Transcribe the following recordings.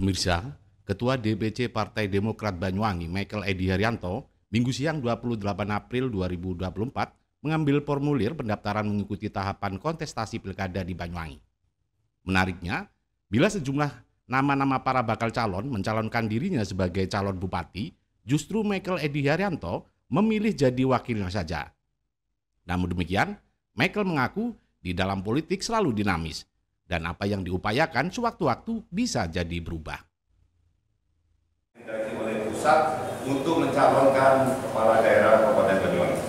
Pemirsa, Ketua DPC Partai Demokrat Banyuwangi, Michael Edi Haryanto, Minggu siang 28 April 2024 mengambil formulir pendaftaran mengikuti tahapan kontestasi pilkada di Banyuwangi. Menariknya, bila sejumlah nama-nama para bakal calon mencalonkan dirinya sebagai calon bupati, justru Michael Edi Haryanto memilih jadi wakilnya saja. Namun demikian, Michael mengaku di dalam politik selalu dinamis, dan apa yang diupayakan sewaktu-waktu bisa jadi berubah. Oleh pusat untuk mencalonkan kepala daerah Kabupaten Banyuwangi.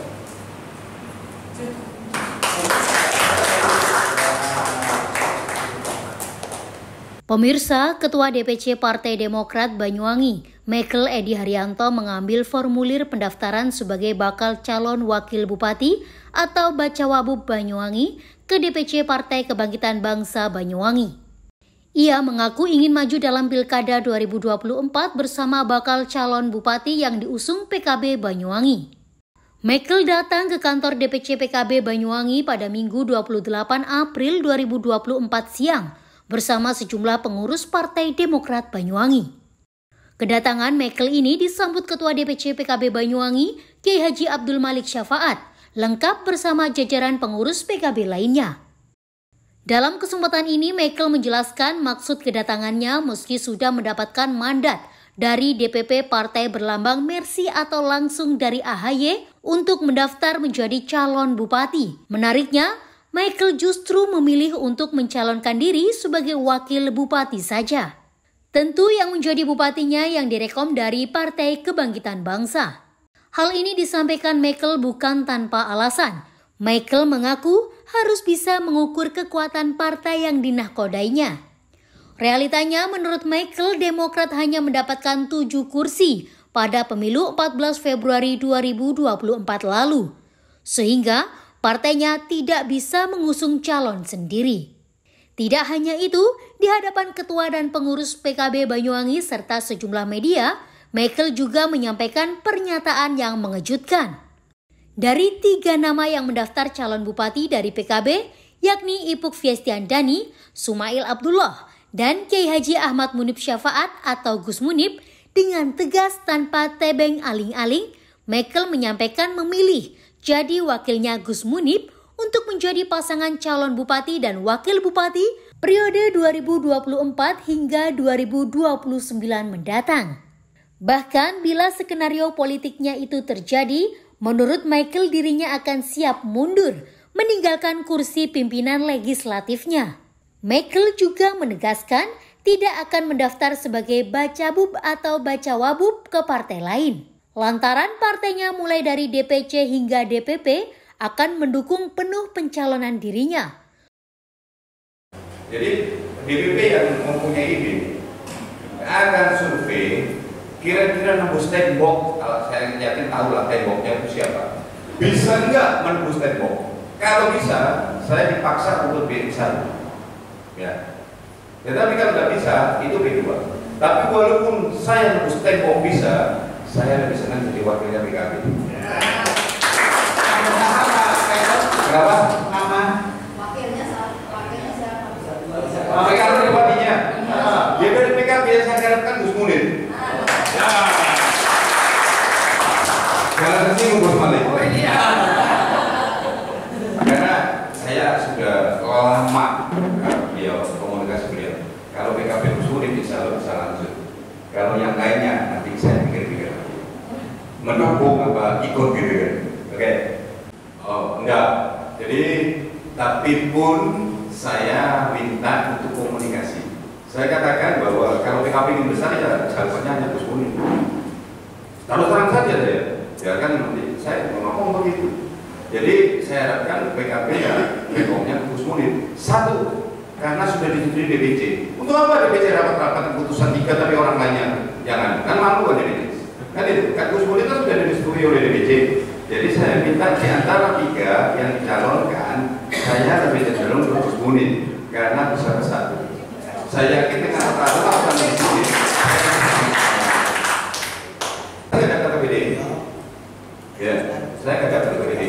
Pemirsa, Ketua DPC Partai Demokrat Banyuwangi, Michael Edi Haryanto mengambil formulir pendaftaran sebagai bakal calon wakil bupati atau Bacawabub Banyuwangi ke DPC Partai Kebangkitan Bangsa Banyuwangi. Ia mengaku ingin maju dalam Pilkada 2024 bersama bakal calon bupati yang diusung PKB Banyuwangi. Michael datang ke kantor DPC PKB Banyuwangi pada Minggu 28 April 2024 siang bersama sejumlah pengurus Partai Demokrat Banyuwangi. Kedatangan Michael ini disambut Ketua DPC PKB Banyuwangi, Kiai Haji Abdul Malik Syafaat, lengkap bersama jajaran pengurus PKB lainnya. Dalam kesempatan ini, Michael menjelaskan maksud kedatangannya meski sudah mendapatkan mandat dari DPP Partai Berlambang Mercy atau langsung dari AHY untuk mendaftar menjadi calon bupati. Menariknya, Michael justru memilih untuk mencalonkan diri sebagai wakil bupati saja. Tentu yang menjadi bupatinya yang direkom dari Partai Kebangkitan Bangsa. Hal ini disampaikan Michael bukan tanpa alasan. Michael mengaku harus bisa mengukur kekuatan partai yang dinahkodainya. Realitanya menurut Michael, Demokrat hanya mendapatkan 7 kursi pada pemilu 14 Februari 2024 lalu. Sehingga partainya tidak bisa mengusung calon sendiri. Tidak hanya itu, di hadapan ketua dan pengurus PKB Banyuwangi serta sejumlah media, Michael juga menyampaikan pernyataan yang mengejutkan. Dari 3 nama yang mendaftar calon bupati dari PKB, yakni Ipuk Fiestiandani, Sumail Abdullah, dan Kiai Haji Ahmad Munib Syafaat atau Gus Munib, dengan tegas tanpa tebeng aling-aling, Michael menyampaikan memilih jadi wakilnya Gus Munib untuk menjadi pasangan calon bupati dan wakil bupati periode 2024 hingga 2029 mendatang. Bahkan bila skenario politiknya itu terjadi, menurut Michael dirinya akan siap mundur, meninggalkan kursi pimpinan legislatifnya. Michael juga menegaskan tidak akan mendaftar sebagai Bacabub atau Bacawabub ke partai lain. Lantaran partainya mulai dari DPC hingga DPP akan mendukung penuh pencalonan dirinya. Jadi DPP yang mempunyai ide akan survei kira-kira nembus tembok. Kalau saya yakin tahu lah temboknya itu siapa. Bisa enggak menembus tembok? Kalau bisa, saya dipaksa untuk B1. Ya. Tapi kalau nggak bisa, itu B2. Tapi walaupun saya nembus tembok bisa, saya lebih senang jadi wakilnya PKB. Kenapa? Nama? Wakilnya siapa? PKB bupatinya. Dia dari PKB yang saya harapkan Gus Munib. Jangan tersinggung Gus Malik. Karena saya sudah lama beliau komunikasi beliau. Kalau PKB Gus Munib bisa langsung. Kalau yang lainnya nanti saya pikir-pikir. Mendukung apa ikut gitu kan? Oke? Oh enggak. Jadi tapi pun saya minta untuk komunikasi. Saya katakan bahwa kalau PKB ini besar ya jawabannya hanya Gus Munib. Terus terang saja saya. Ya kan nanti saya ngomong begitu. Jadi saya harapkan PKB ya rekomnya Gus Munib. Satu, karena sudah disetujui DPC. Untuk apa DPC rapat-rapat keputusan 3 tapi orang lainnya jangan? Kan malu kan DPC. Kan itu, kan Gus Munib kan sudah disetujui oleh DPC. Jadi saya minta di antara 3 yang dicalonkan, saya lebih cenderung ke Gus Munib karena bisa bersatu. Saya yakin dengan apa-apa akan disetujui. Saya datang ke PD. Ya, saya datang ke PD.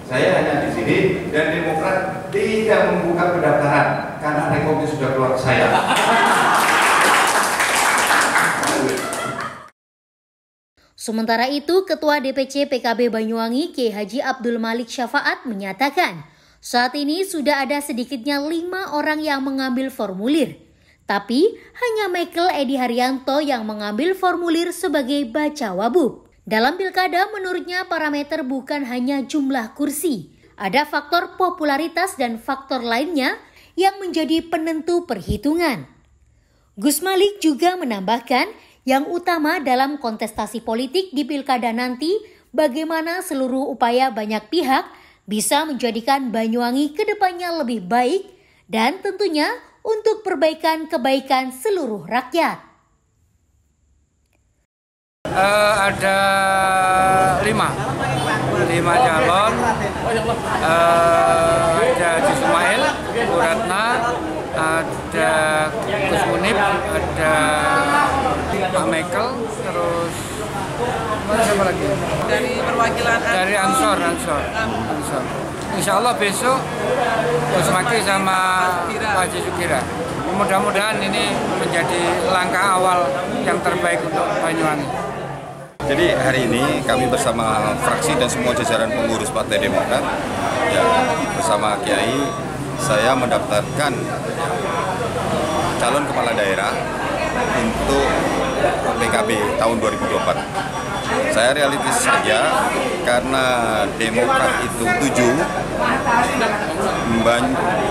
Saya hanya di sini dan Demokrat tidak membuka pendaftaran karena rekomnya sudah keluar ke saya. Sementara itu, Ketua DPC PKB Banyuwangi Kiai Haji Abdul Malik Syafaat menyatakan, saat ini sudah ada sedikitnya 5 orang yang mengambil formulir. Tapi hanya Michael Edi Haryanto yang mengambil formulir sebagai bacawabub. Dalam pilkada menurutnya parameter bukan hanya jumlah kursi. Ada faktor popularitas dan faktor lainnya yang menjadi penentu perhitungan. Gus Malik juga menambahkan, yang utama dalam kontestasi politik di pilkada nanti, bagaimana seluruh upaya banyak pihak bisa menjadikan Banyuwangi ke depannya lebih baik dan tentunya untuk perbaikan-kebaikan seluruh rakyat. Ada 5 calon, ada Haji Ismail, Bu Ratna, ada Gus Munib, ada Pak Michael, terus siapa lagi? Dari perwakilan dari Ansor. Insya Allah besok Gus Maki sama Pak Haji Sukira. Mudah-mudahan ini menjadi langkah awal yang terbaik untuk Banyuwangi. Jadi hari ini kami bersama fraksi dan semua jajaran pengurus Partai Demokrat, ya, bersama Kiai, saya mendaftarkan calon kepala daerah untuk PKB tahun 2024. Saya realistis saja karena Demokrat itu 7,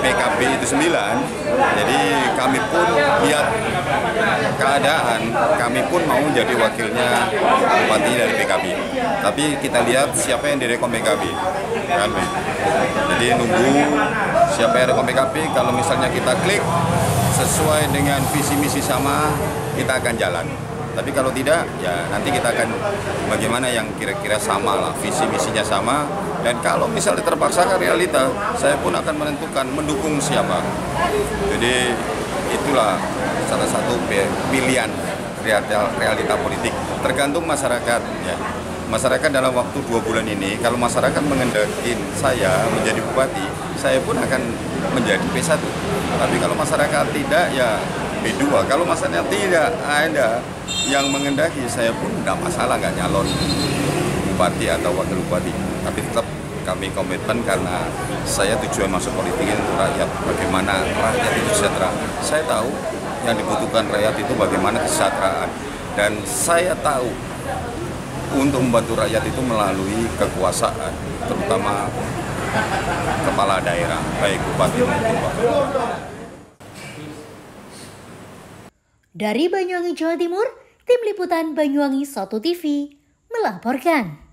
PKB itu 9, jadi kami pun lihat keadaan, kami pun mau jadi wakilnya bupati dari PKB. Tapi kita lihat siapa yang direkom PKB, kan? Jadi nunggu siapa yang direkom PKB. Kalau misalnya kita klik sesuai dengan visi misi sama, kita akan jalan. Tapi kalau tidak, ya nanti kita akan bagaimana yang kira-kira sama lah, visi misinya sama. Dan kalau misalnya terpaksa ke realita, saya pun akan menentukan mendukung siapa. Jadi itulah salah satu pilihan realita politik. Tergantung masyarakat. Ya. Masyarakat dalam waktu 2 bulan ini, kalau masyarakat mengendaki saya menjadi bupati, saya pun akan menjadi P1. Tapi kalau masyarakat tidak, ya B2. Kalau masalahnya tidak ada yang mengendaki, saya pun tidak masalah, nggak nyalon bupati atau wakil bupati. Tapi tetap kami komitmen karena saya tujuan masuk politik ini untuk rakyat. Bagaimana rakyat itu sejahtera. Saya tahu yang dibutuhkan rakyat itu bagaimana kesejahteraan. Dan saya tahu untuk membantu rakyat itu melalui kekuasaan, terutama kepala daerah, baik bupati maupun wakil bupati. Dari Banyuwangi, Jawa Timur, Tim Liputan Banyuwangi 1 TV melaporkan.